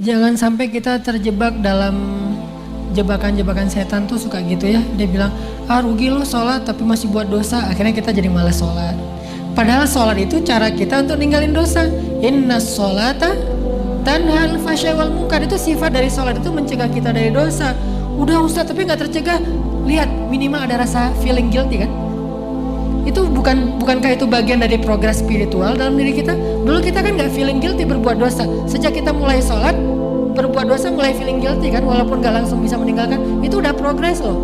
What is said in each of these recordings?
Jangan sampai kita terjebak dalam jebakan-jebakan setan tuh suka gitu ya. Dia bilang, rugi lo sholat tapi masih buat dosa. Akhirnya kita jadi malas sholat. Padahal sholat itu cara kita untuk ninggalin dosa. Inna sholata tanhal fahsya'i wal munkar. Itu sifat dari sholat itu mencegah kita dari dosa. Udah Ustaz tapi gak tercegah. Lihat minimal ada rasa feeling guilty kan. Itu bukankah itu bagian dari progres spiritual dalam diri kita? Dulu kita kan gak feeling guilty berbuat dosa. Sejak kita mulai sholat, berbuat dosa mulai feeling guilty kan, walaupun gak langsung bisa meninggalkan. Itu udah progres loh.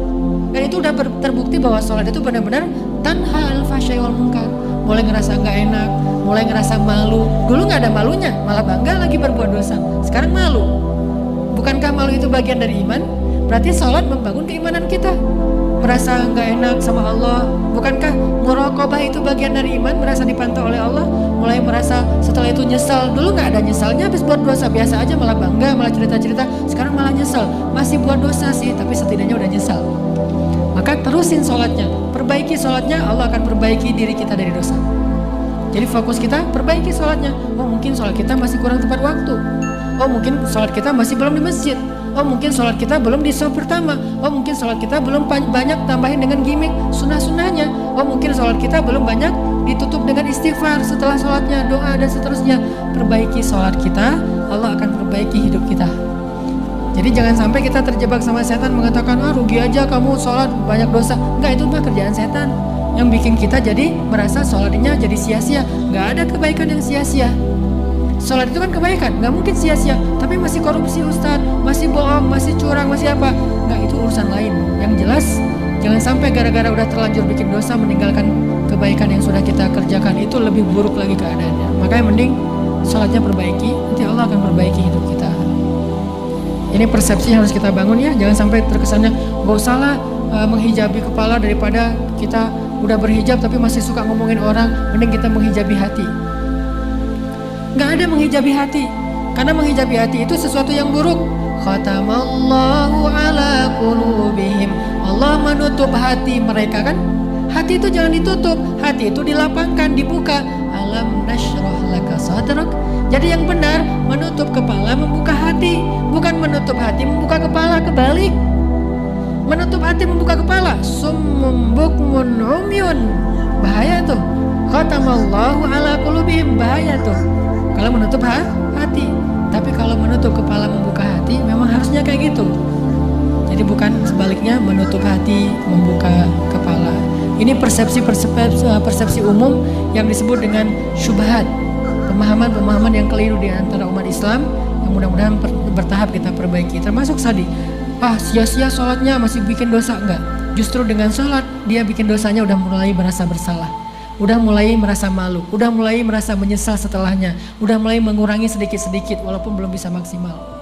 Dan itu udah terbukti bahwa sholat itu benar-benar tanha al-fahsya'i wal munkar. Mulai ngerasa gak enak, mulai ngerasa malu. Dulu gak ada malunya, malah bangga lagi berbuat dosa. Sekarang malu. Bukankah malu itu bagian dari iman? Berarti sholat membangun keimanan kita. Merasa gak enak sama Allah. Bukankah muraqabah itu bagian dari iman? Merasa dipantau oleh Allah. Mulai merasa setelah itu nyesal. Dulu gak ada nyesalnya habis buat dosa. Biasa aja malah bangga, malah cerita-cerita. Sekarang malah nyesal. Masih buat dosa sih, tapi setidaknya udah nyesal. Maka terusin sholatnya. Perbaiki sholatnya, Allah akan perbaiki diri kita dari dosa. Jadi fokus kita perbaiki sholatnya. Oh mungkin sholat kita masih kurang tepat waktu. Oh mungkin sholat kita masih belum di masjid. Oh mungkin sholat kita belum di shaf pertama. Oh mungkin sholat kita belum banyak tambahin dengan gimmick sunnah-sunnahnya. Oh mungkin sholat kita belum banyak ditutup dengan istighfar setelah sholatnya, doa dan seterusnya. Perbaiki sholat kita, Allah akan perbaiki hidup kita. Jadi jangan sampai kita terjebak sama setan mengatakan, rugi aja kamu sholat banyak dosa. Enggak, itu mah kerjaan setan yang bikin kita jadi merasa sholatnya jadi sia-sia. Enggak ada kebaikan yang sia-sia. Sholat itu kan kebaikan, nggak mungkin sia-sia. Tapi masih korupsi Ustadz, masih bohong, masih curang, masih apa? Nggak, itu urusan lain. Yang jelas, jangan sampai gara-gara udah terlanjur bikin dosa meninggalkan kebaikan yang sudah kita kerjakan. Itu lebih buruk lagi keadaannya. Makanya mending sholatnya perbaiki, nanti Allah akan perbaiki hidup kita. Ini persepsi yang harus kita bangun ya. Jangan sampai terkesannya nggak usah lah menghijabi kepala daripada kita udah berhijab tapi masih suka ngomongin orang. Mending kita menghijabi hati. Gak ada menghijabi hati, karena menghijabi hati itu sesuatu yang buruk. Khatamallahu ala qulubihim. Allah menutup hati mereka kan. Hati itu jangan ditutup, hati itu dilapangkan, dibuka. Alam nashrah laka sadrak. Jadi yang benar menutup kepala, membuka hati. Bukan menutup hati, membuka kepala, kebalik. Menutup hati, membuka kepala. Summum bukmun umyun. Bahaya tuh. Khatamallahu ala qulubihim. Bahaya tuh kalau menutup hati. Tapi kalau menutup kepala, membuka hati, memang harusnya kayak gitu. Jadi bukan sebaliknya, menutup hati, membuka kepala. Ini persepsi umum yang disebut dengan syubhat. Pemahaman-pemahaman yang keliru di antara umat Islam yang mudah-mudahan bertahap kita perbaiki. Termasuk tadi, sia-sia sholatnya masih bikin dosa. Enggak, justru dengan sholat dia bikin dosanya udah mulai merasa bersalah. Udah mulai merasa malu, udah mulai merasa menyesal setelahnya, udah mulai mengurangi sedikit-sedikit walaupun belum bisa maksimal.